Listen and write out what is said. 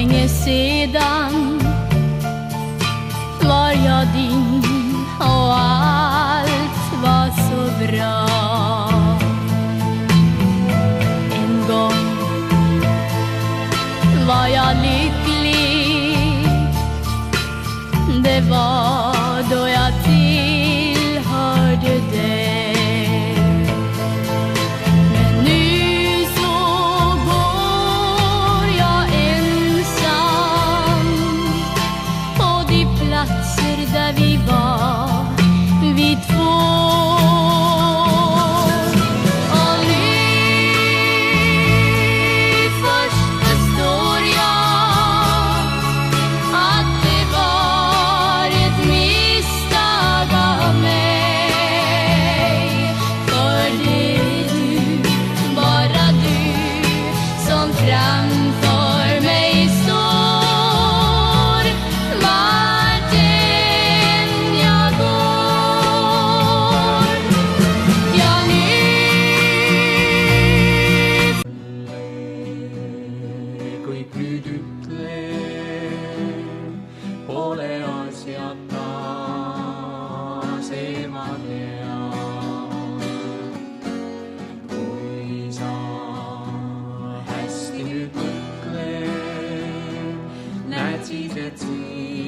länge sedan var jag din och allt var så bra. En gång var jag lycklig, det var då jag tillhörde dig. Men nu så går jag ensam på de platser där vi var, vi två. Framför mig står vart än jag går. Jag kõik nüüd ütle, pole asjad taas ma tean. Kui sa hästi nüüd mõtle, näed siis, et siin